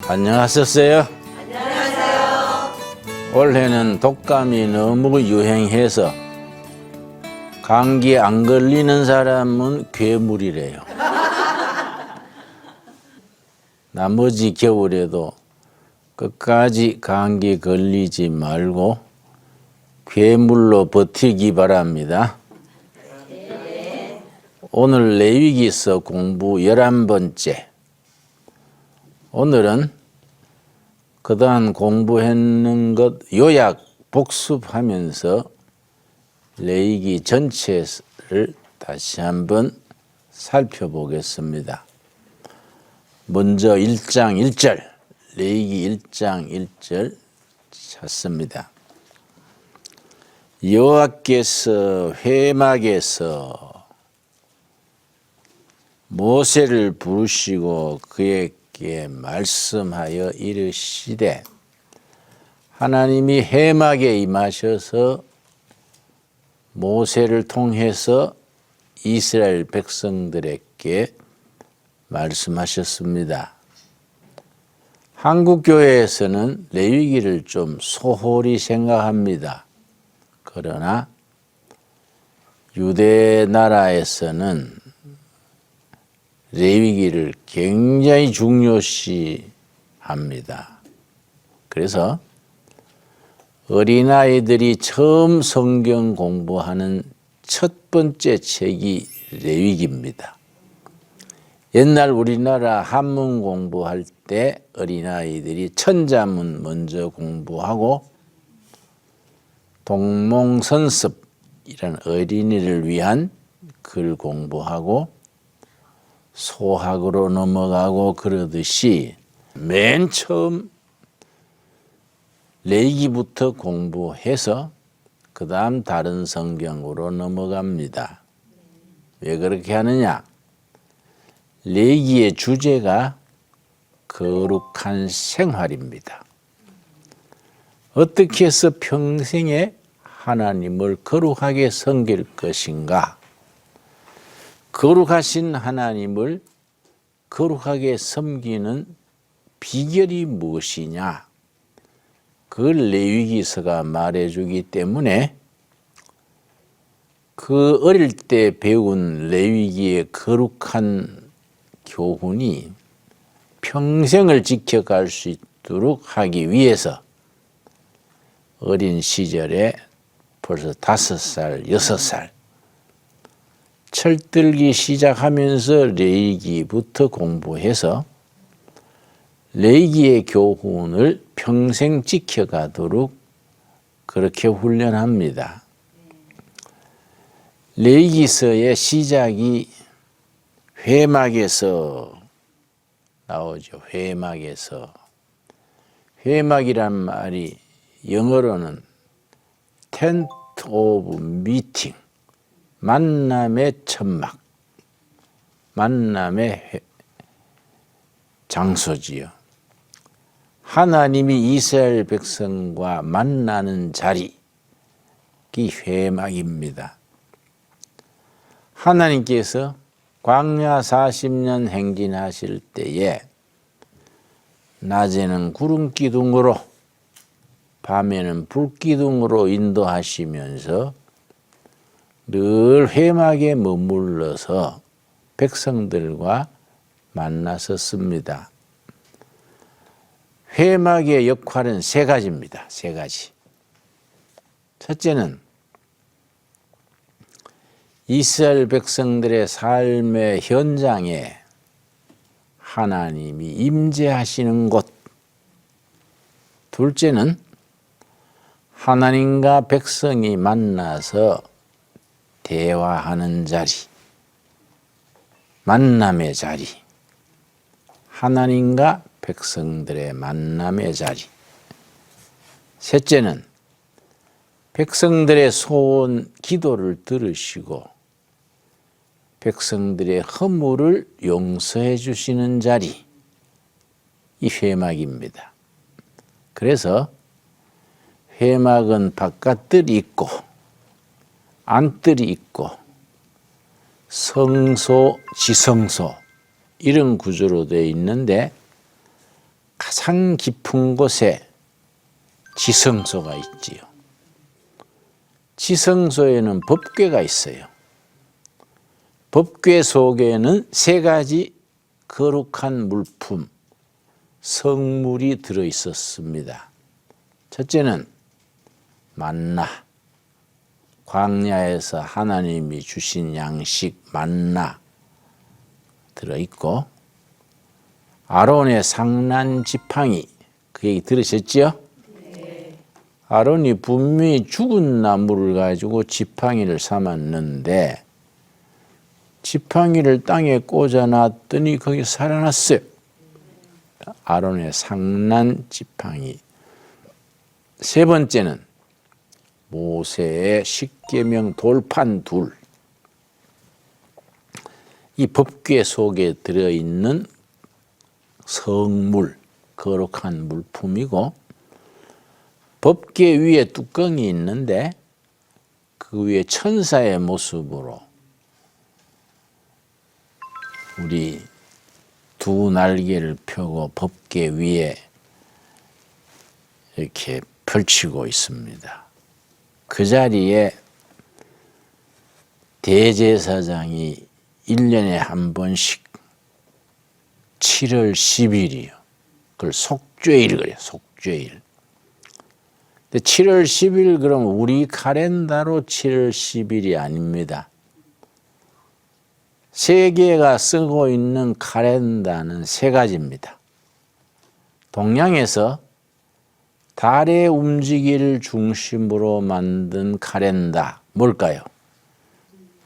안녕하셨어요? 안녕하세요. 올해는 독감이 너무 유행해서 감기 안 걸리는 사람은 괴물이래요. 나머지 겨울에도 끝까지 감기 걸리지 말고 괴물로 버티기 바랍니다. 오늘 레위기서 공부 11번째. 오늘은 그동안 공부했는 것 요약 복습하면서 레위기 전체를 다시 한번 살펴보겠습니다. 먼저 1장 1절, 레위기 1장 1절 찾습니다. 여호와께서 회막에서 모세를 부르시고 그에게 말씀하여 이르시되, 하나님이 회막에 임하셔서 모세를 통해서 이스라엘 백성들에게 말씀하셨습니다. 한국 교회에서는 레위기를 좀 소홀히 생각합니다. 그러나 유대 나라에서는 레위기를 굉장히 중요시합니다. 그래서 어린아이들이 처음 성경 공부하는 첫 번째 책이 레위기입니다. 옛날 우리나라 한문 공부할 때 어린아이들이 천자문 먼저 공부하고 동몽선습이라는 어린이를 위한 글 공부하고 소학으로 넘어가고 그러듯이 맨 처음 레위기부터 공부해서 그 다음 다른 성경으로 넘어갑니다. 왜 그렇게 하느냐? 레위기의 주제가 거룩한 생활입니다. 어떻게 해서 평생에 하나님을 거룩하게 섬길 것인가? 거룩하신 하나님을 거룩하게 섬기는 비결이 무엇이냐? 그걸 레위기서가 말해주기 때문에 그 어릴 때 배운 레위기의 거룩한 교훈이 평생을 지켜갈 수 있도록 하기 위해서 어린 시절에 벌써 5살, 6살 철들기 시작하면서 레위기부터 공부해서 레위기의 교훈을 평생 지켜가도록 그렇게 훈련합니다. 레위기서의 시작이 회막에서 나오죠. 회막에서. 회막이란 말이 영어로는 tent of meeting, 만남의 천막, 만남의 장소지요. 하나님이 이스라엘 백성과 만나는 자리, 이 회막입니다. 하나님께서 광야 40년 행진하실 때에 낮에는 구름 기둥으로 밤에는 불 기둥으로 인도하시면서 늘 회막에 머물러서 백성들과 만났었습니다. 회막의 역할은 3가지입니다. 3가지. 첫째는 이스라엘 백성들의 삶의 현장에 하나님이 임재하시는 곳. 둘째는 하나님과 백성이 만나서 대화하는 자리, 만남의 자리, 하나님과 백성들의 만남의 자리. 셋째는 백성들의 소원, 기도를 들으시고 백성들의 허물을 용서해 주시는 자리, 이 회막입니다. 그래서 회막은 바깥뜰이 있고 안뜰이 있고 성소, 지성소 이런 구조로 되어 있는데 가장 깊은 곳에 지성소가 있지요. 지성소에는 법궤가 있어요. 법궤 속에는 세 가지 거룩한 물품, 성물이 들어 있었습니다. 첫째는 만나, 광야에서 하나님이 주신 양식 만나 들어있고, 아론의 상난 지팡이, 그 얘기 들으셨죠? 네. 아론이 분명히 죽은 나무를 가지고 지팡이를 삼았는데 지팡이를 땅에 꽂아놨더니 거기 살아났어요. 아론의 상난 지팡이. 세 번째는 모세의 십계명 돌판 둘. 이 법궤 속에 들어있는 성물, 거룩한 물품이고, 법궤 위에 뚜껑이 있는데 그 위에 천사의 모습으로 우리 두 날개를 펴고 법궤 위에 이렇게 펼치고 있습니다. 그 자리에 대제사장이 1년에 한 번씩 7월 10일이요. 그걸 속죄일 그래요. 속죄일. 근데 7월 10일 그럼 우리 카렌다로 7월 10일이 아닙니다. 세계가 쓰고 있는 카렌다는 세 가지입니다. 동양에서 달의 움직이를 중심으로 만든 카렌다, 뭘까요?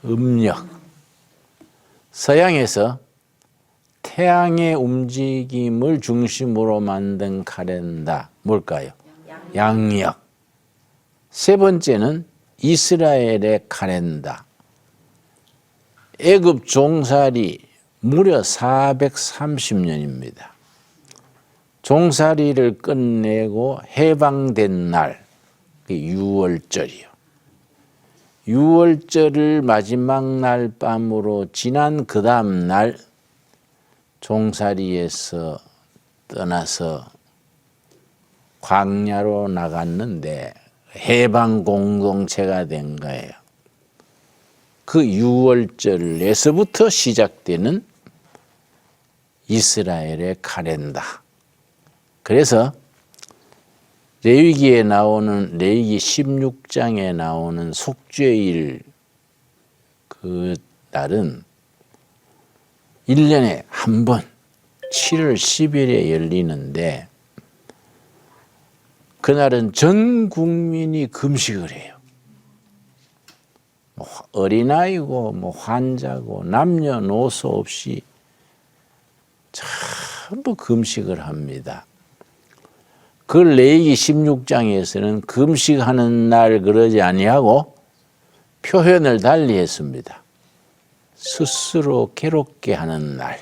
음력. 서양에서 태양의 움직임을 중심으로 만든 카렌다, 뭘까요? 양력. 세 번째는 이스라엘의 카렌다. 애굽 종살이 무려 430년입니다. 종살이를 끝내고 해방된 날, 6월절이요. 6월절을 마지막 날 밤으로 지난 그 다음 날 종살이에서 떠나서 광야로 나갔는데 해방 공동체가 된 거예요. 그 6월절에서부터 시작되는 이스라엘의 카렌다. 그래서 레위기에 나오는 레위기 16장에 나오는 속죄일 그 날은 1년에 한 번 7월 10일에 열리는데 그날은 전 국민이 금식을 해요. 어린아이고 환자고 남녀노소 없이 전부 금식을 합니다. 그 레위기 16장에서는 금식하는 날 그러지 아니하고 표현을 달리 했습니다. 스스로 괴롭게 하는 날.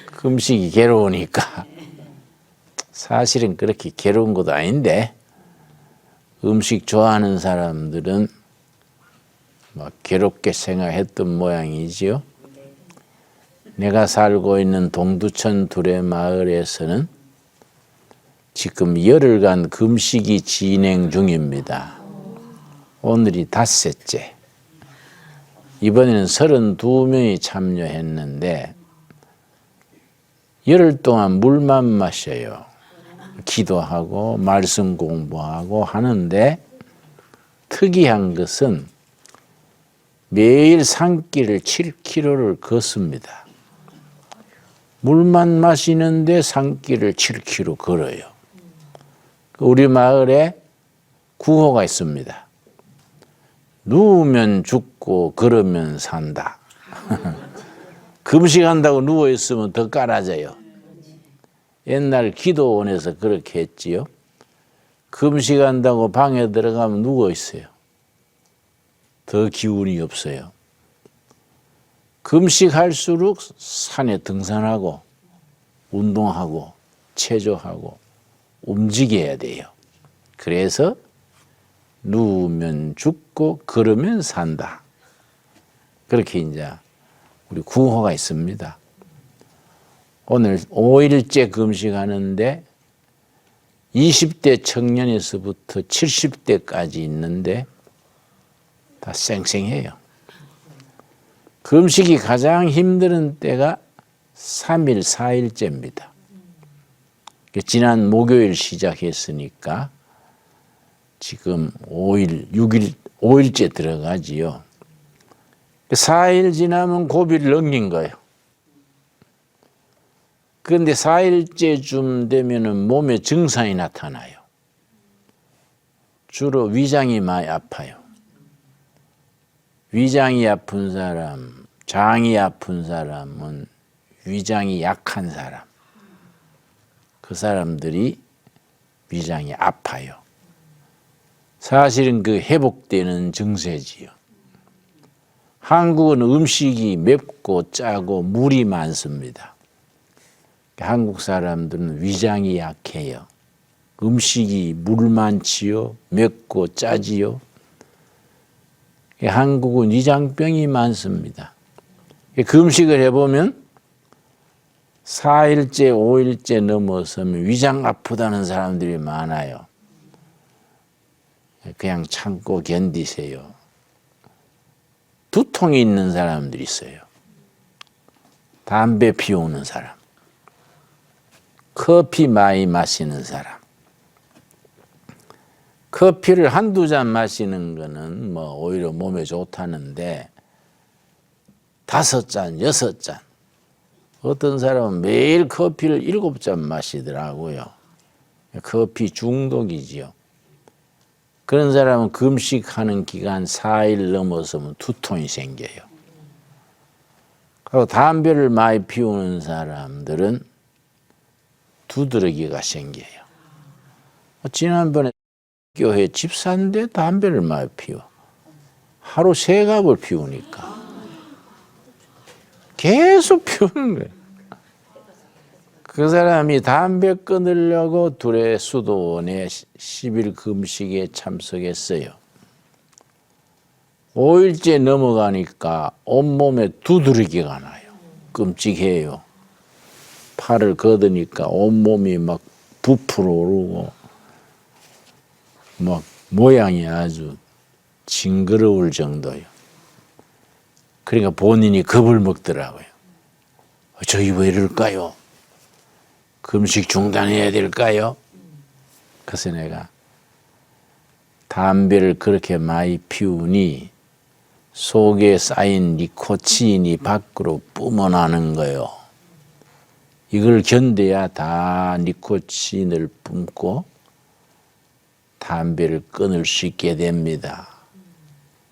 금식이 괴로우니까. 사실은 그렇게 괴로운 것도 아닌데 음식 좋아하는 사람들은 막 괴롭게 생각했던 모양이지요. 내가 살고 있는 동두천 두레마을에서는 지금 열흘간 금식이 진행 중입니다. 오늘이 5째. 이번에는 32명이 참여했는데 열흘 동안 물만 마셔요. 기도하고 말씀 공부하고 하는데 특이한 것은 매일 산길을 7km를 걷습니다. 물만 마시는데 산길을 7km 걸어요. 우리 마을에 구호가 있습니다. 누우면 죽고 걸으면 산다. 금식한다고 누워있으면 더 깔아져요. 옛날 기도원에서 그렇게 했지요. 금식한다고 방에 들어가면 누워있어요. 더 기운이 없어요. 금식할수록 산에 등산하고 운동하고 체조하고 움직여야 돼요. 그래서 누우면 죽고 걸으면 산다. 그렇게 이제 우리 구호가 있습니다. 오늘 5일째 금식하는데 20대 청년에서부터 70대까지 있는데 다 쌩쌩해요. 금식이 가장 힘든 때가 3일, 4일째입니다. 지난 목요일 시작했으니까 지금 5일, 6일, 5일째 들어가지요. 4일 지나면 고비를 넘긴 거예요. 그런데 4일째쯤 되면은 몸에 증상이 나타나요. 주로 위장이 많이 아파요. 위장이 아픈 사람, 장이 아픈 사람은 위장이 약한 사람. 그 사람들이 위장이 아파요. 사실은 그 회복되는 증세지요. 한국은 음식이 맵고 짜고 물이 많습니다. 한국 사람들은 위장이 약해요. 음식이 물 많지요, 맵고 짜지요. 한국은 위장병이 많습니다. 금식을 해보면 4일째, 5일째 넘어서면 위장 아프다는 사람들이 많아요. 그냥 참고 견디세요. 두통이 있는 사람들이 있어요. 담배 피우는 사람, 커피 많이 마시는 사람. 커피를 한두 잔 마시는 거는 뭐 오히려 몸에 좋다는데 5잔, 6잔. 어떤 사람은 매일 커피를 7잔 마시더라고요. 커피 중독이지요. 그런 사람은 금식하는 기간 4일 넘어서면 두통이 생겨요. 그리고 담배를 많이 피우는 사람들은 두드러기가 생겨요. 지난번에 교회 집사인데 담배를 많이 피워. 하루 3갑을 피우니까. 계속 피우는 거예요. 그 사람이 담배 끊으려고 둘의 수도원에 10일 금식에 참석했어요. 5일째 넘어가니까 온몸에 두드러기가 나요. 끔찍해요. 팔을 걷으니까 온몸이 막 부풀어 오르고 막 모양이 아주 징그러울 정도예요. 그러니까 본인이 겁을 먹더라고요. 저희 왜 이럴까요? 금식 중단해야 될까요? 그래서 내가 담배를 그렇게 많이 피우니 속에 쌓인 니코틴이 밖으로 뿜어나는 거예요. 이걸 견뎌야 다 니코틴을 뿜고 담배를 끊을 수 있게 됩니다.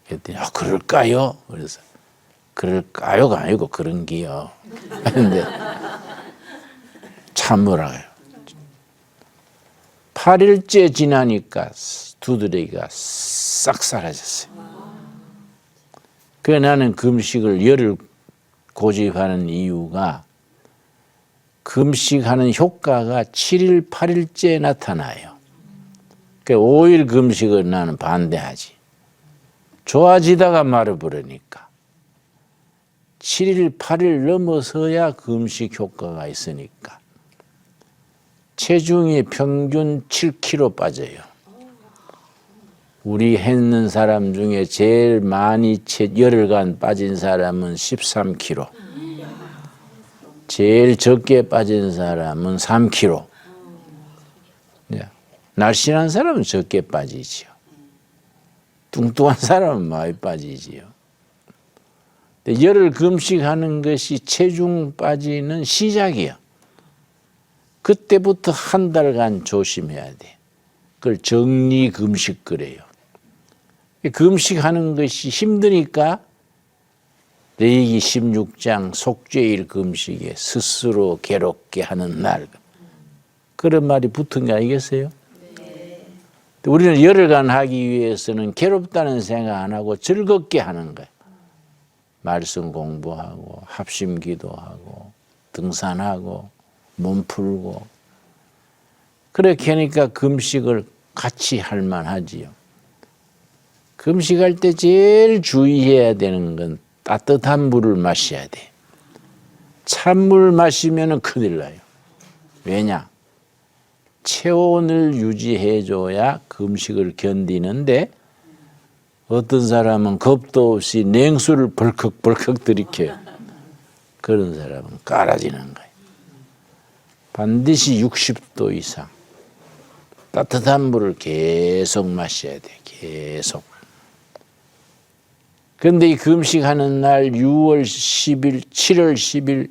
그랬더니 그럴까요? 그래서 그럴까요가 아니고 그런 게요. 근데 참으라고요. 8일째 지나니까 두드러기가 싹 사라졌어요. 그래서 나는 금식을 열흘 고집하는 이유가 금식하는 효과가 7일, 8일째 나타나요. 그러니까 5일 금식을 나는 반대하지. 좋아지다가 말아버리니까. 7일, 8일 넘어서야 금식 효과가 있으니까. 체중이 평균 7kg 빠져요. 우리 했는 사람 중에 제일 많이 열흘간 빠진 사람은 13kg. 제일 적게 빠진 사람은 3kg. 날씬한 사람은 적게 빠지지요. 뚱뚱한 사람은 많이 빠지지요. 열흘 금식하는 것이 체중 빠지는 시작이야. 그때부터 한 달간 조심해야 돼. 그걸 정리 금식 그래요. 금식하는 것이 힘드니까 레위기 16장 속죄일 금식에 스스로 괴롭게 하는 날. 그런 말이 붙은 게 아니겠어요? 네. 우리는 열흘간 하기 위해서는 괴롭다는 생각 안 하고 즐겁게 하는 거예요. 말씀 공부하고 합심 기도하고 등산하고 몸 풀고 그렇게 하니까 금식을 같이 할 만하지요. 금식할 때 제일 주의해야 되는 건 따뜻한 물을 마셔야 돼. 찬물 마시면 큰일 나요. 왜냐? 체온을 유지해줘야 금식을 견디는데 어떤 사람은 겁도 없이 냉수를 벌컥벌컥 들이켜요. 그런 사람은 깔아지는 거예요. 반드시 60도 이상 따뜻한 물을 계속 마셔야 돼. 계속. 그런데 이 금식하는 날 6월 10일, 7월 10일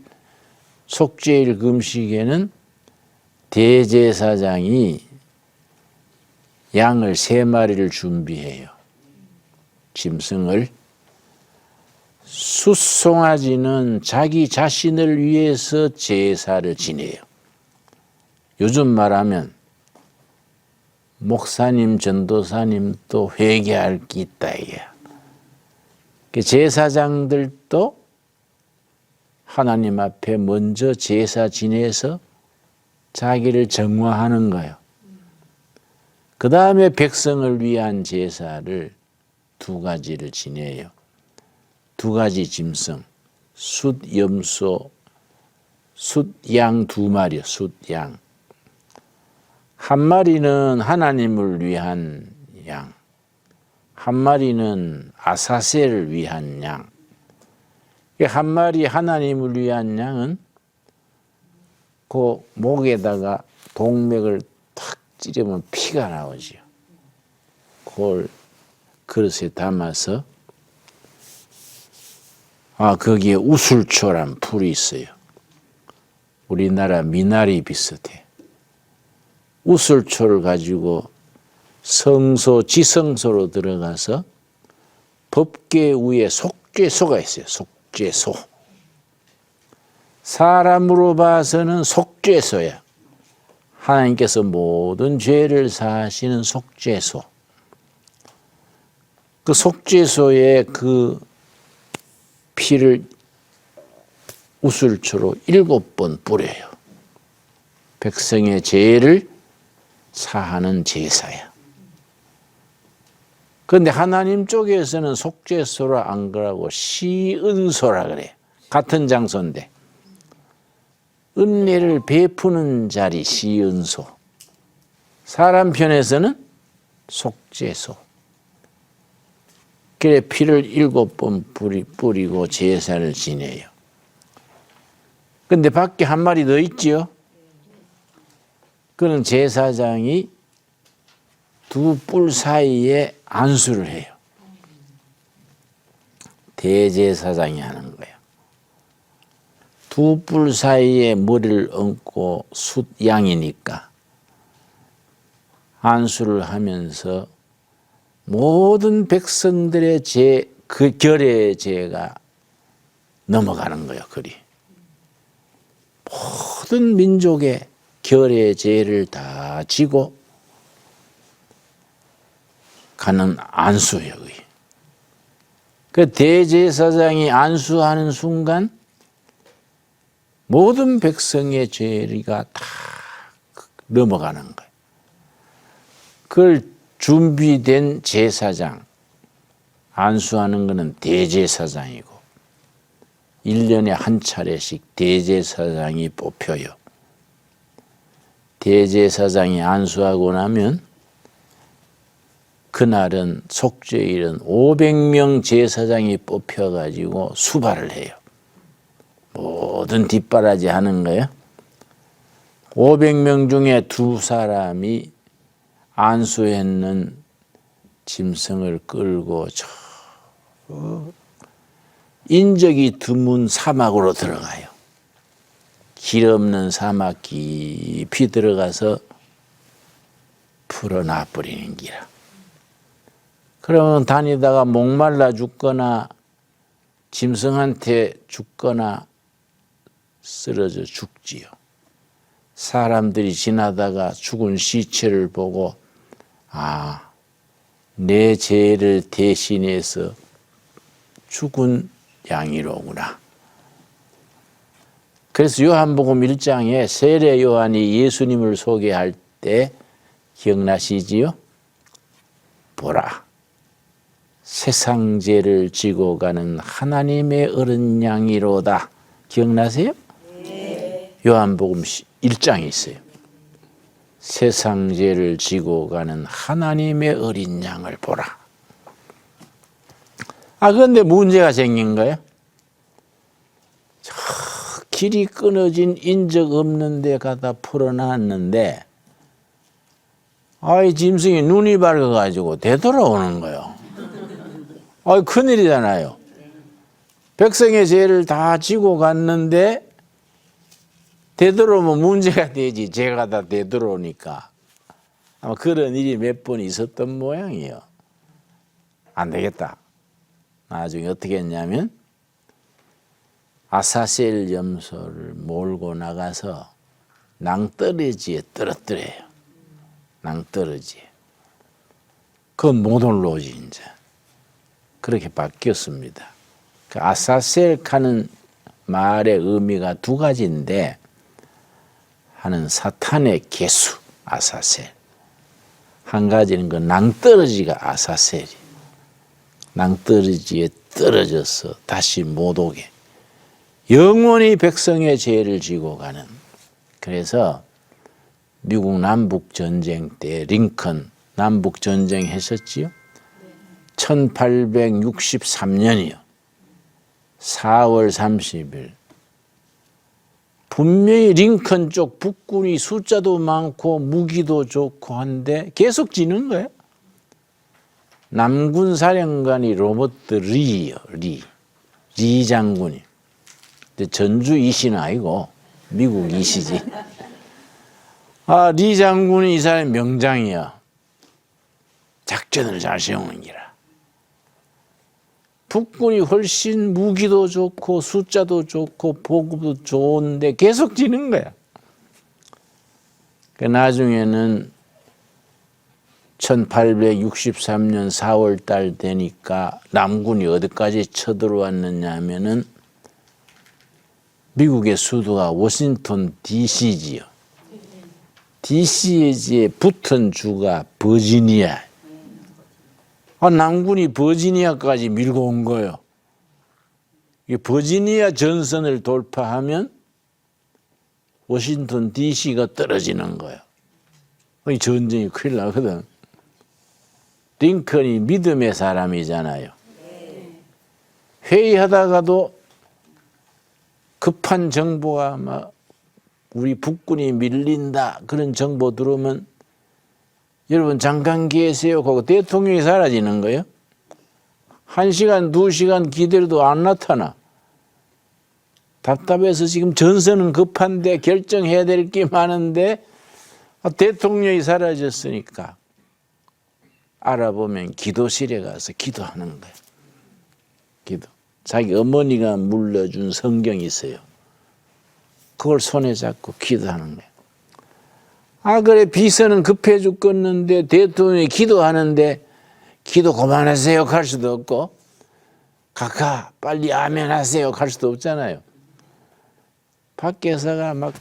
속죄일 금식에는 대제사장이 양을 3마리를 준비해요. 짐승을. 숫송아지는 자기 자신을 위해서 제사를 지내요. 요즘 말하면 목사님, 전도사님도 회개할 게 있다 이게야. 제사장들도 하나님 앞에 먼저 제사 지내서 자기를 정화하는 거예요. 그 다음에 백성을 위한 제사를 2가지를 지내요. 2가지 짐승, 숫염소, 숫양 2마리, 숫양. 한 마리는 하나님을 위한 양, 한 마리는 아사셀을 위한 양. 한 마리 하나님을 위한 양은 그 목에다가 동맥을 탁 찌르면 피가 나오지요. 그걸 그릇에 담아서 거기에 우술초란 풀이 있어요. 우리나라 미나리 비슷해. 우술초를 가지고 성소, 지성소로 들어가서 법궤 위에 속죄소가 있어요. 속죄소. 사람으로 봐서는 속죄소야. 하나님께서 모든 죄를 사하시는 속죄소. 그 속죄소에 그 피를 우술초로 7번 뿌려요. 백성의 죄를 사하는 제사야. 그런데 하나님 쪽에서는 속죄소라 안 그러고 시은소라 그래. 같은 장소인데 은혜를 베푸는 자리 시은소. 사람 편에서는 속죄소. 그래 피를 7번 뿌리고 제사를 지내요. 근데 밖에 한 마리 더 있지요. 그는 제사장이 2 뿔 사이에 안수를 해요. 대제사장이 하는 거예요. 2 뿔 사이에 머리를 얹고 숫양이니까 안수를 하면서 모든 백성들의 죄, 그 결의 죄가 넘어가는 거예요. 그리 모든 민족의 결의 죄를 다 지고 가는 안수예요. 그 대제사장이 안수하는 순간 모든 백성의 죄가 다 넘어가는 거예요. 그걸 준비된 제사장, 안수하는 것은 대제사장이고 1년에 한 차례씩 대제사장이 뽑혀요. 대제사장이 안수하고 나면 그날은 속죄일은 500명 제사장이 뽑혀가지고 수발을 해요. 모든 뒷바라지 하는 거예요. 500명 중에 2 사람이 안수했는 짐승을 끌고 저 인적이 드문 사막으로 들어가요. 길 없는 사막 깊이 들어가서 풀어놔 버리는 기라. 그러면 다니다가 목말라 죽거나 짐승한테 죽거나 쓰러져 죽지요. 사람들이 지나다가 죽은 시체를 보고 내 죄를 대신해서 죽은 양이로구나. 그래서 요한복음 1장에 세례 요한이 예수님을 소개할 때 기억나시지요? 보라, 세상 죄를 지고 가는 하나님의 어린 양이로다. 기억나세요? 요한복음 1장이 있어요. 세상 죄를 지고 가는 하나님의 어린 양을 보라. 그런데 문제가 생긴 거예요. 저 길이 끊어진 인적 없는 데 가다 풀어놨는데 이 짐승이 눈이 밝아가지고 되돌아오는 거예요. 큰일이잖아요. 백성의 죄를 다 지고 갔는데 되돌아오면 문제가 되지. 죄가 다 되돌아오니까. 아마 그런 일이 몇 번 있었던 모양이에요. 안 되겠다. 나중에 어떻게 했냐면 아사셀 염소를 몰고 나가서 낭떠러지에 떨어뜨려요. 낭떠러지에. 그건 못 올라오지 이제. 그렇게 바뀌었습니다. 그 아사셀카는 말의 의미가 두 가지인데 하는 사탄의 개수 아사셀, 한 가지는 그 낭떠러지가 아사셀이. 낭떠러지에 떨어져서 다시 못 오게 영원히 백성의 죄를 지고 가는. 그래서 미국 남북전쟁 때 링컨 남북전쟁 했었지요. 1863년이요. 4월 30일. 분명히 링컨 쪽 북군이 숫자도 많고 무기도 좋고 한데 계속 지는 거예요. 남군 사령관이 로버트 리요. 리 장군이. 전주 이시는 아니고 미국 이시지. 리 장군이 이 사람이 명장이야. 작전을 잘 세우는 기라. 북군이 훨씬 무기도 좋고 숫자도 좋고 보급도 좋은데 계속 지는 거야. 나중에는 1863년 4월 달 되니까 남군이 어디까지 쳐들어왔느냐 하면은 미국의 수도가 워싱턴 DC지요. DC에 붙은 주가 버지니아. 남군이 버지니아까지 밀고 온 거예요. 이 버지니아 전선을 돌파하면 워싱턴 DC가 떨어지는 거예요. 이 전쟁이 큰일 나거든. 링컨이 믿음의 사람이잖아요. 회의하다가도 급한 정보가 막 우리 북군이 밀린다 그런 정보 들어오면 여러분 잠깐 계세요 하고 대통령이 사라지는 거예요. 1시간 2시간 기다려도 안 나타나. 답답해서 지금 전선은 급한데 결정해야 될 게 많은데 대통령이 사라졌으니까 알아보면 기도실에 가서 기도하는 거예요. 기도. 자기 어머니가 물려준 성경이 있어요. 그걸 손에 잡고 기도하는 거예요. 그래 비서는 급해 죽겠는데 대통령이 기도하는데 기도 그만하세요 할 수도 없고 각하 빨리 아멘 하세요 할 수도 없잖아요. 밖에서가 막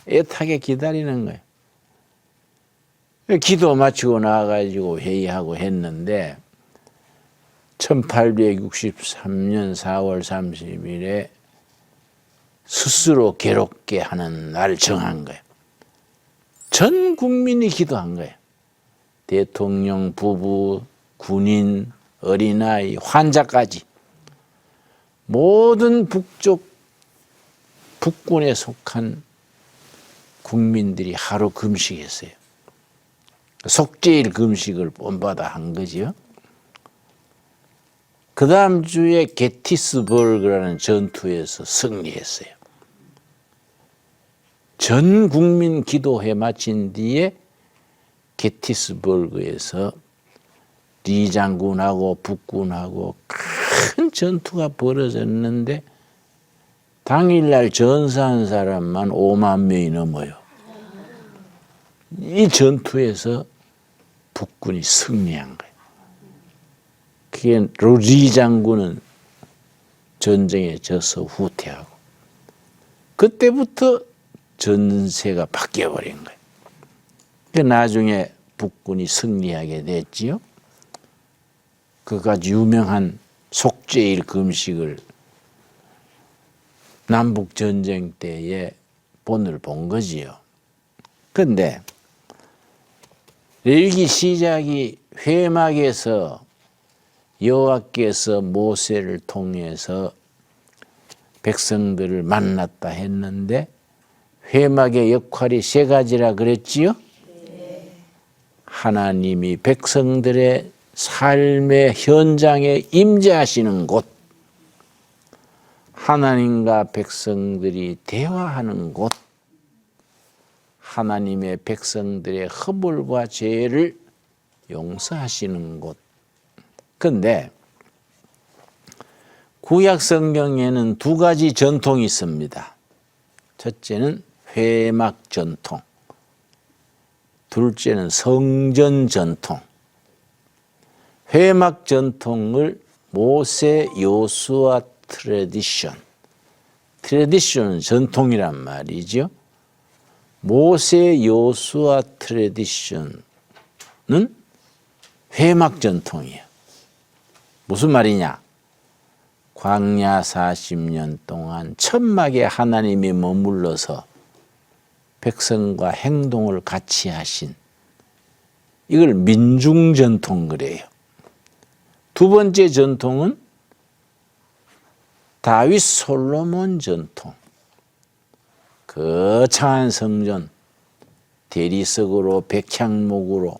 애타게 기다리는 거예요. 기도 마치고 나와가지고 회의하고 했는데 1863년 4월 30일에 스스로 괴롭게 하는 날을 정한 거예요. 전 국민이 기도한 거예요. 대통령, 부부, 군인, 어린아이, 환자까지 모든 북군에 속한 국민들이 하루 금식했어요. 속죄일 금식을 본받아 한 거지요. 그 다음 주에 게티스버그라는 전투에서 승리했어요. 전 국민 기도회 마친 뒤에 게티스버그에서 리 장군하고 북군하고 큰 전투가 벌어졌는데 당일날 전사한 사람만 5만 명이 넘어요. 이 전투에서 북군이 승리한 거예요. 그게 리 장군은 전쟁에 져서 후퇴하고 그때부터 전세가 바뀌어버린 거예요. 나중에 북군이 승리하게 됐지요. 그까지 유명한 속죄일 금식을 남북전쟁 때에 본을 본 거지요. 근데 레위기 시작이 회막에서 여호와께서 모세를 통해서 백성들을 만났다 했는데 회막의 역할이 세 가지라 그랬지요? 하나님이 백성들의 삶의 현장에 임재하시는 곳, 하나님과 백성들이 대화하는 곳, 하나님의 백성들의 허물과 죄를 용서하시는 곳. 근데 구약 성경에는 두 가지 전통이 있습니다. 첫째는 회막 전통, 둘째는 성전 전통. 회막 전통을 모세 요수아 트래디션은 전통이란 말이죠. 모세 요수아 트래디션은 회막 전통이에요. 무슨 말이냐? 광야 40년 동안 천막에 하나님이 머물러서 백성과 행동을 같이 하신, 이걸 민중전통 그래요. 두 번째 전통은 다윗 솔로몬 전통. 거창한 성전, 대리석으로 백향목으로,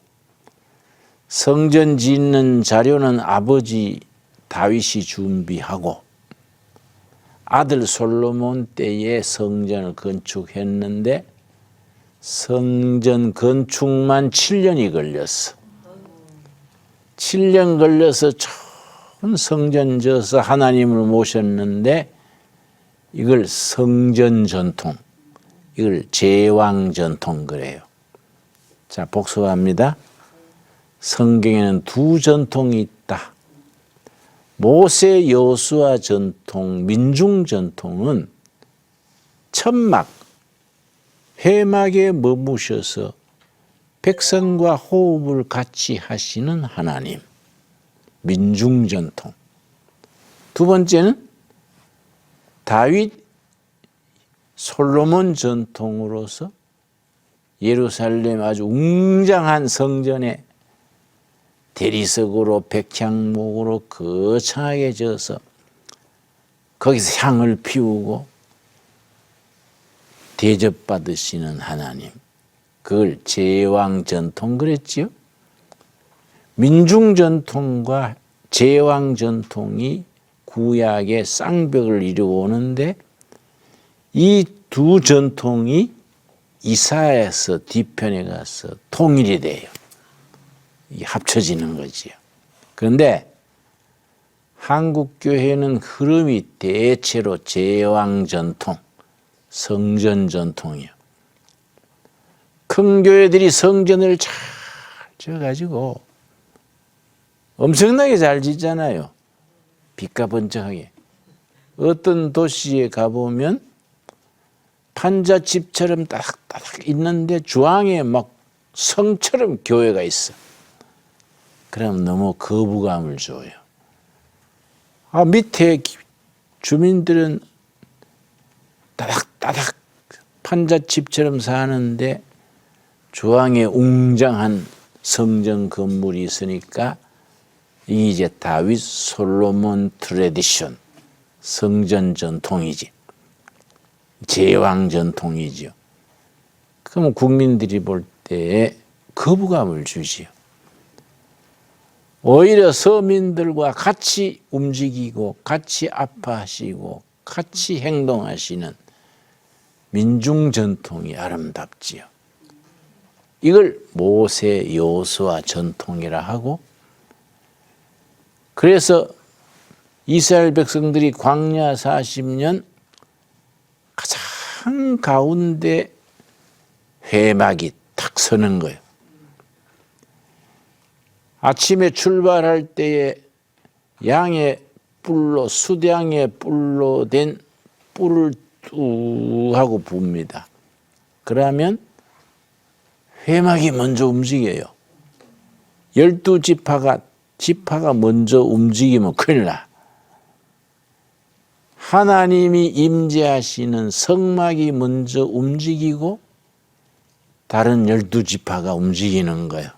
성전 짓는 자료는 아버지 다윗이 준비하고 아들 솔로몬 때에 성전을 건축했는데 성전 건축만 7년이 걸렸어. 7년 걸려서 좋은 성전 져서 하나님을 모셨는데 이걸 성전 전통, 이걸 제왕 전통 그래요. 자, 복습합니다. 성경에는 두 전통이 있다. 모세 여호수아 전통, 민중 전통은 천막, 회막에 머무셔서 백성과 호흡을 같이 하시는 하나님, 민중 전통. 두 번째는 다윗 솔로몬 전통으로서 예루살렘 아주 웅장한 성전에 대리석으로 백향목으로 거창하게 져서 거기서 향을 피우고 대접받으시는 하나님, 그걸 제왕 전통 그랬지요. 민중 전통과 제왕 전통이 구약의 쌍벽을 이루어오는데 이 두 전통이 이사야서 뒤편에 가서 통일이 돼요. 이게 합쳐지는 거지요. 그런데 한국 교회는 흐름이 대체로 제왕 전통, 성전 전통이요. 큰 교회들이 성전을 잘 지어가지고 엄청나게 잘 짓잖아요. 빛가번쩍하게. 어떤 도시에 가보면 판잣집처럼 따닥따닥 있는데 주황에 막 성처럼 교회가 있어. 그럼 너무 거부감을 줘요. 밑에 주민들은 따닥따닥 판잣집처럼 사는데 주황에 웅장한 성전 건물이 있으니까 이게 이제 다윗 솔로몬 트래디션, 성전 전통이지. 제왕 전통이지요. 그럼 국민들이 볼 때에 거부감을 주지요. 오히려 서민들과 같이 움직이고 같이 아파하시고 같이 행동하시는 민중 전통이 아름답지요. 이걸 모세 여호수아 전통이라 하고, 그래서 이스라엘 백성들이 광야 40년 가장 가운데 회막이 탁 서는 거예요. 아침에 출발할 때에 양의 뿔로, 수량의 뿔로 된 뿔을 뚝 하고 붑니다. 그러면 회막이 먼저 움직여요. 12지파가 먼저 움직이면 큰일 나. 하나님이 임재하시는 성막이 먼저 움직이고 다른 12지파가 움직이는 거예요.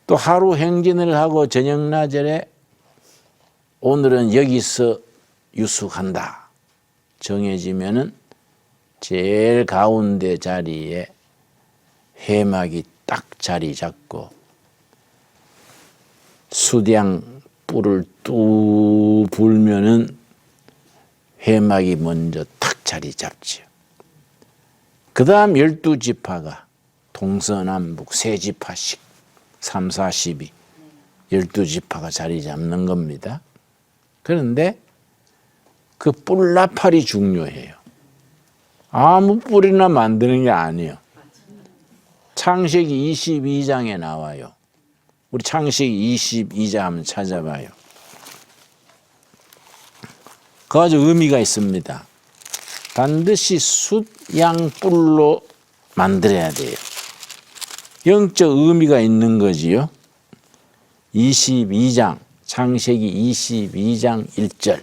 또 하루 행진을 하고 저녁나절에 오늘은 여기서 유숙한다 정해지면은 제일 가운데 자리에 회막이 딱 자리 잡고 수량 뿔을 뚝 불면은 회막이 먼저 탁 자리 잡지요. 그 다음 12지파가 동서남북 3지파씩 3, 4, 12 12지파가 자리 잡는 겁니다. 그런데 그 뿔나팔이 중요해요. 아무 뿔이나 만드는 게 아니에요. 창세기 22장에 나와요. 우리 창세기 22장 한번 찾아봐요. 그 아주 의미가 있습니다. 반드시 숫양뿔로 만들어야 돼요. 영적 의미가 있는 거지요. 22장, 창세기 22장 1절.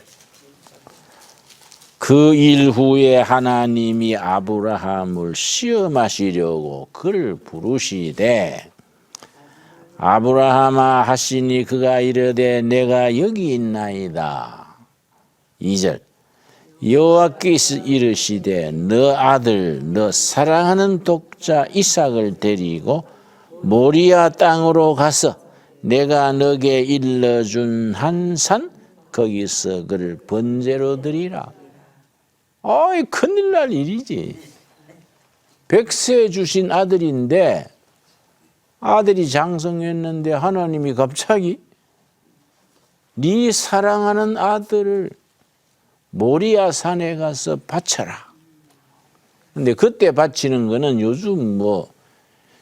그 일 후에 하나님이 아브라함을 시험하시려고 그를 부르시되 아브라함아 하시니 그가 이르되 내가 여기 있나이다. 2절. 여호와께서 이르시되 너 아들 너 사랑하는 독자 이삭을 데리고 모리아 땅으로 가서 내가 너게 일러준 한 산 거기서 그를 번제로 드리라. 어이 큰일 날 일이지. 100세 주신 아들인데 아들이 장성했는데 하나님이 갑자기 네 사랑하는 아들을 모리아 산에 가서 바쳐라. 근데 그때 바치는 거는 요즘 뭐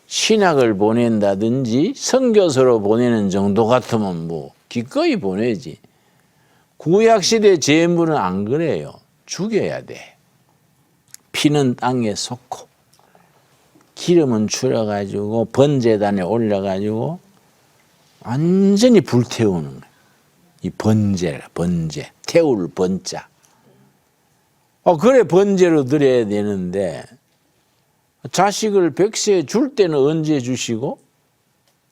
신학을 보낸다든지 선교서로 보내는 정도 같으면 뭐 기꺼이 보내지. 구약시대 제물은 안 그래요. 죽여야 돼. 피는 땅에 쏟고 기름은 줄여가지고 번제단에 올려가지고 완전히 불태우는 거예요. 이 번제라 번제. 태울 번자. 그래 번제로 드려야 되는데 자식을 100세 줄 때는 언제 주시고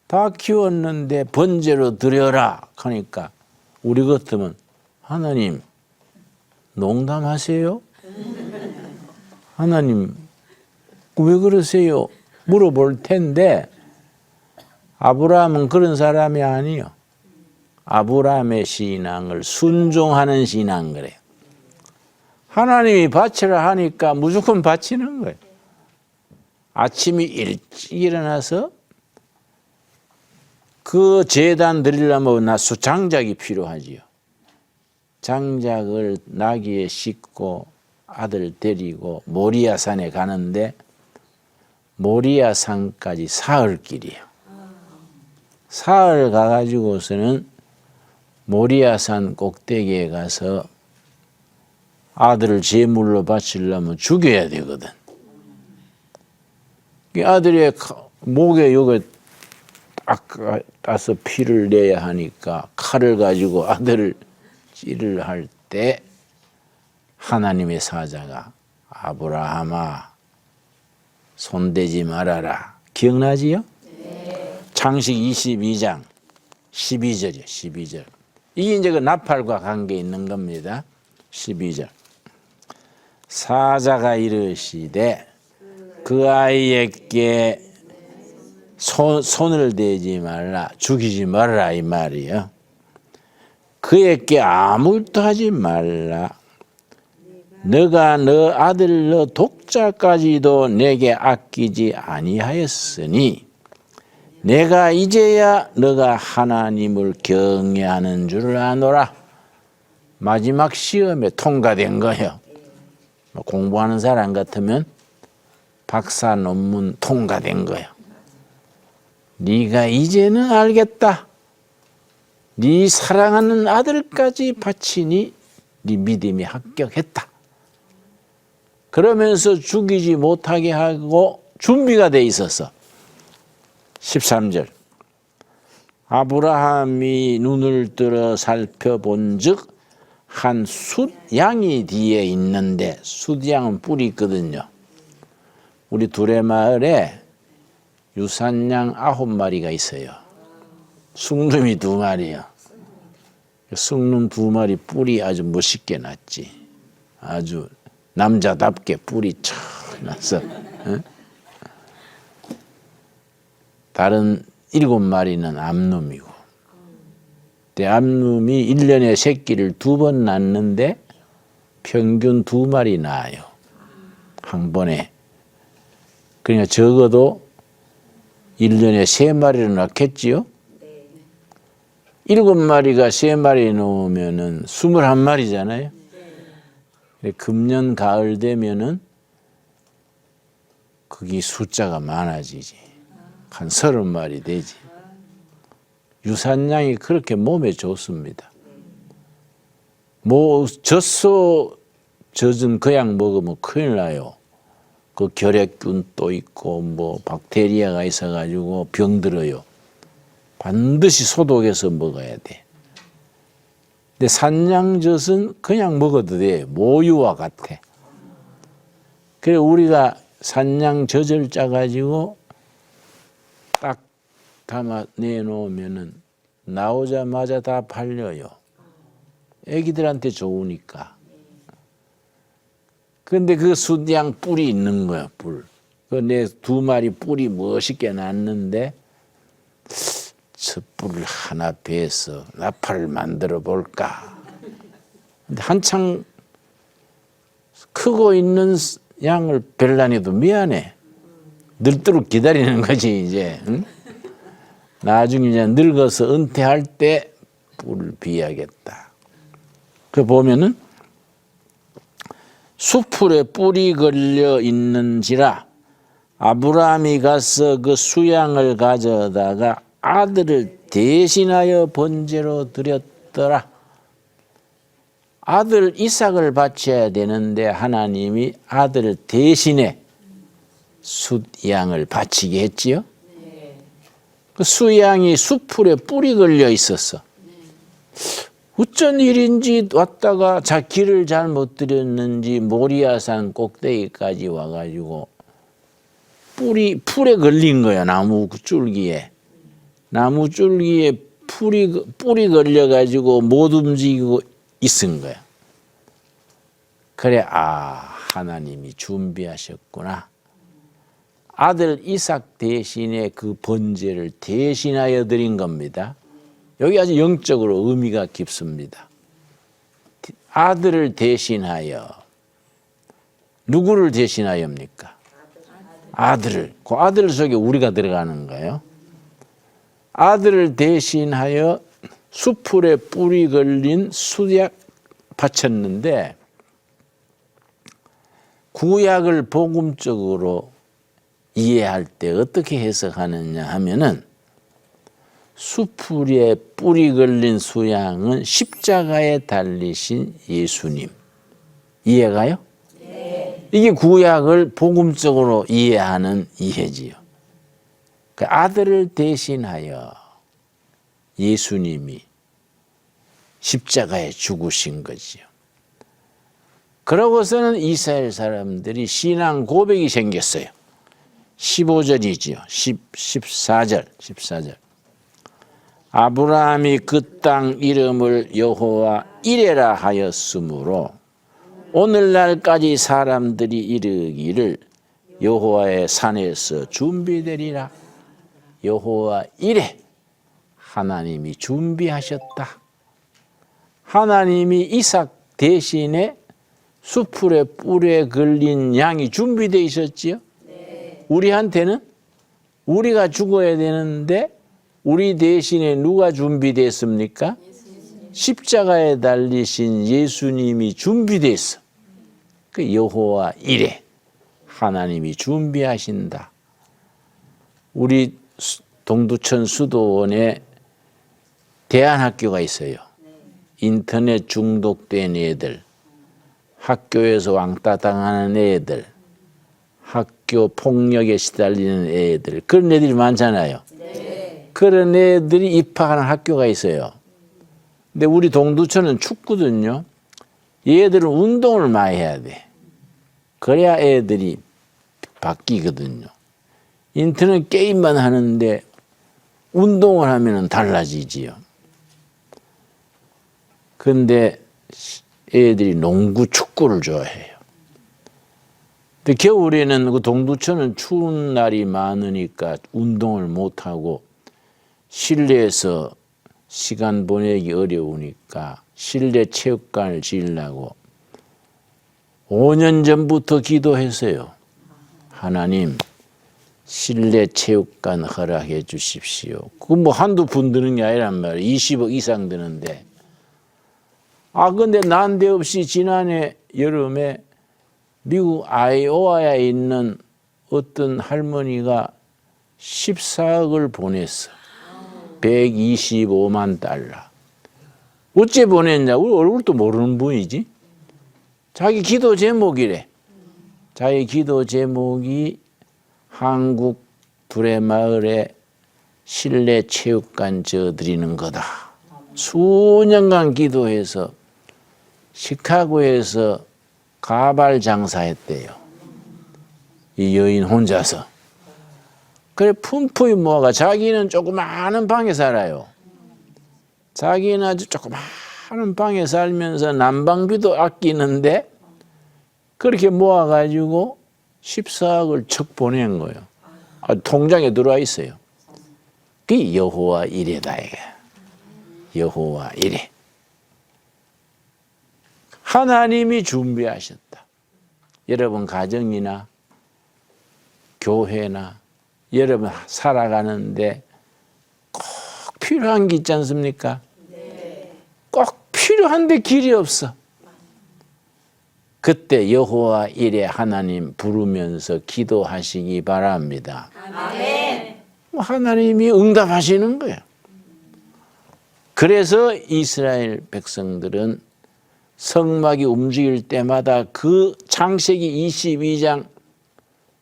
다 키웠는데 번제로 드려라 하니까 우리 같으면 하나님 농담하세요? 하나님 왜 그러세요? 물어볼 텐데 아브라함은 그런 사람이 아니요. 아브라함의 신앙을 순종하는 신앙 그래요. 하나님이 바치라 하니까 무조건 바치는 거예요. 아침이 일찍 일어나서 그 제단 드리려면 나수 장작이 필요하지요. 장작을 나귀에 싣고 아들 데리고 모리아 산에 가는데 모리아 산까지 사흘길이에요. 사흘 가가지고서는 모리아 산 꼭대기에 가서 아들을 제물로 바치려면 죽여야 되거든. 아들의 목에 요게 딱 따서 피를 내야 하니까 칼을 가지고 아들을 찌를 할 때 하나님의 사자가 아브라함아 손대지 말아라. 기억나지요? 네. 창세기 22장 12절이요. 12절. 이게 이제 그 나팔과 관계 있는 겁니다. 12절. 사자가 이르시되 그 아이에게 손을 대지 말라. 죽이지 말라 이 말이요. 그에게 아무것도 하지 말라. 너가 너 아들 너 독자까지도 내게 아끼지 아니하였으니 내가 이제야 너가 하나님을 경외하는 줄 아노라. 마지막 시험에 통과된 거예요. 공부하는 사람 같으면 박사 논문 통과된 거예요. 네가 이제는 알겠다. 네 사랑하는 아들까지 바치니 네 믿음이 합격했다. 그러면서 죽이지 못하게 하고 준비가 돼 있었어. 13절. 아브라함이 눈을 들어 살펴본즉 한 숫양이 뒤에 있는데, 숫양은 뿔이 있거든요. 우리 두레마을에 유산양 9마리가 있어요. 숭늉이 2마리요. 숭늉 2마리 뿔이 아주 멋있게 났지. 아주 남자답게 뿔이 촥 나서. 응? 다른 7마리는 암놈이고. 암놈이 1년에 새끼를 2번 낳는데 평균 2마리 낳아요. 한 번에. 그러니까 적어도 1년에 3마리를 낳겠지요? 7마리가 3마리 놓으면은 21마리잖아요. 금년 가을 되면은 거기 숫자가 많아지지. 한 30마리 되지. 유산양이 그렇게 몸에 좋습니다. 뭐 젖소 젖은 그약 먹으면 큰일 나요. 그 결핵균 또 있고 뭐 박테리아가 있어가지고 병들어요. 반드시 소독해서 먹어야 돼. 근데 산양젖은 그냥 먹어도 돼. 모유와 같아. 그래 우리가 산양젖을 짜가지고 딱 담아 내놓으면은 나오자마자 다 팔려요. 애기들한테 좋으니까. 근데 그 숫양 뿔이 있는 거야, 뿔. 그 내 2마리 뿔이 멋있게 났는데 저 뿔을 하나 베서 나팔을 만들어 볼까. 근데 한창 크고 있는 양을 벨라니도 미안해. 늙도록 기다리는 거지 이제. 응? 나중에 이제 늙어서 은퇴할 때 뿔을 비야겠다. 그 보면은 수풀에 뿔이 걸려 있는지라 아브라함이 가서 그 수양을 가져다가 아들을 대신하여 번제로 드렸더라. 아들 이삭을 바쳐야 되는데 하나님이 아들을 대신해 숫양을 바치게 했지요. 그 수양이 수풀에 뿔이 걸려 있었어. 어쩐 일인지 왔다가 자 길을 잘못 들였는지 모리아산 꼭대기까지 와가지고 풀에 걸린 거야. 나무 줄기에. 나무 줄기에 뿔이 걸려가지고 못 움직이고 있은 거야. 그래, 하나님이 준비하셨구나. 아들 이삭 대신에 그 번제를 대신하여 드린 겁니다. 여기 아주 영적으로 의미가 깊습니다. 아들을 대신하여. 누구를 대신하여입니까? 아들을. 그 아들 속에 우리가 들어가는 거예요. 아들을 대신하여 수풀에 뿔이 걸린 수약 바쳤는데 구약을 복음적으로 이해할 때 어떻게 해석하느냐 하면은 수풀에 뿔이 걸린 수양은 십자가에 달리신 예수님. 이해가요? 네. 이게 구약을 복음적으로 이해하는 이해지요. 그 아들을 대신하여 예수님이 십자가에 죽으신 거지요. 그러고서는 이스라엘 사람들이 신앙 고백이 생겼어요. 15절이지요. 14절. 아브라함이 그 땅 이름을 여호와 이레라 하였으므로 오늘날까지 사람들이 이르기를 여호와의 산에서 준비되리라. 여호와 이레. 하나님이 준비하셨다. 하나님이 이삭 대신에 수풀에 뿔에 걸린 양이 준비되어 있었지요. 네. 우리한테는 우리가 죽어야 되는데 우리 대신에 누가 준비됐습니까? 십자가에 달리신 예수님이 준비됐어. 그 여호와 이레. 하나님이 준비하신다. 우리 동두천 수도원에 대안학교가 있어요. 인터넷 중독된 애들, 학교에서 왕따 당하는 애들, 학교 폭력에 시달리는 애들, 그런 애들이 많잖아요. 네. 그런 애들이 입학하는 학교가 있어요. 근데 우리 동두천은 춥거든요. 얘들은 운동을 많이 해야 돼. 그래야 애들이 바뀌거든요. 인터넷 게임만 하는데 운동을 하면 달라지지요. 근데 애들이 농구, 축구를 좋아해요. 근데 겨울에는 그 동두천은 추운 날이 많으니까 운동을 못하고 실내에서 시간 보내기 어려우니까 실내 체육관을 지으려고 5년 전부터 기도했어요. 하나님, 실내 체육관 허락해 주십시오. 그 뭐 한두 푼 드는 게 아니란 말이에요. 20억 이상 드는데. 근데 난데없이 지난해 여름에 미국 아이오와에 있는 어떤 할머니가 14억을 보냈어. 125만 달러. 어째 보냈냐? 우리 얼굴도 모르는 분이지. 자기 기도 제목이래. 자기 기도 제목이 한국 불의 마을에 실내 체육관 지어드리는 거다. 수년간 기도해서 시카고에서 가발 장사했대요. 이 여인 혼자서. 그래 품품이 모아가 자기는 조그마한 방에 살아요. 자기는 아주 조그마한 방에 살면서 난방비도 아끼는데 그렇게 모아가지고 14억을 척 보낸 거예요. 통장에 들어와 있어요. 그게 여호와 이레다 이게. 여호와 이레. 하나님이 준비하셨다. 여러분 가정이나 교회나 여러분 살아가는데 꼭 필요한 게 있지 않습니까? 꼭 필요한데 길이 없어. 그때 여호와 이레 하나님 부르면서 기도하시기 바랍니다. 아멘. 하나님이 응답하시는 거예요. 그래서 이스라엘 백성들은 성막이 움직일 때마다 그 창세기 22장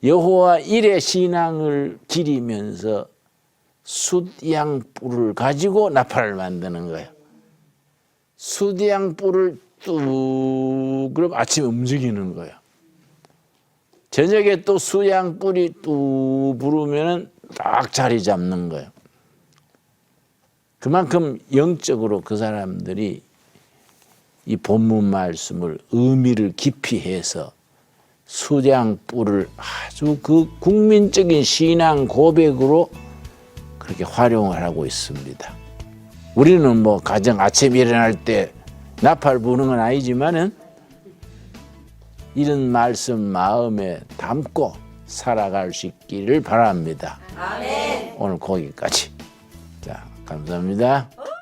여호와 이레 신앙을 기리면서 숫양 뿔을 가지고 나팔을 만드는 거예요. 숫양 뿔을 뚝 그럼 아침에 움직이는 거예요. 저녁에 또 수양 뿔이 뚝 부르면은 딱 자리 잡는 거예요. 그만큼 영적으로 그 사람들이 이 본문 말씀을 의미를 깊이 해서 수양 뿔을 아주 그 국민적인 신앙 고백으로 그렇게 활용을 하고 있습니다. 우리는 뭐 가정 아침 일어날 때 나팔 부는 건 아니지만은 이런 말씀 마음에 담고 살아갈 수 있기를 바랍니다. 아멘. 오늘 거기까지. 자, 감사합니다.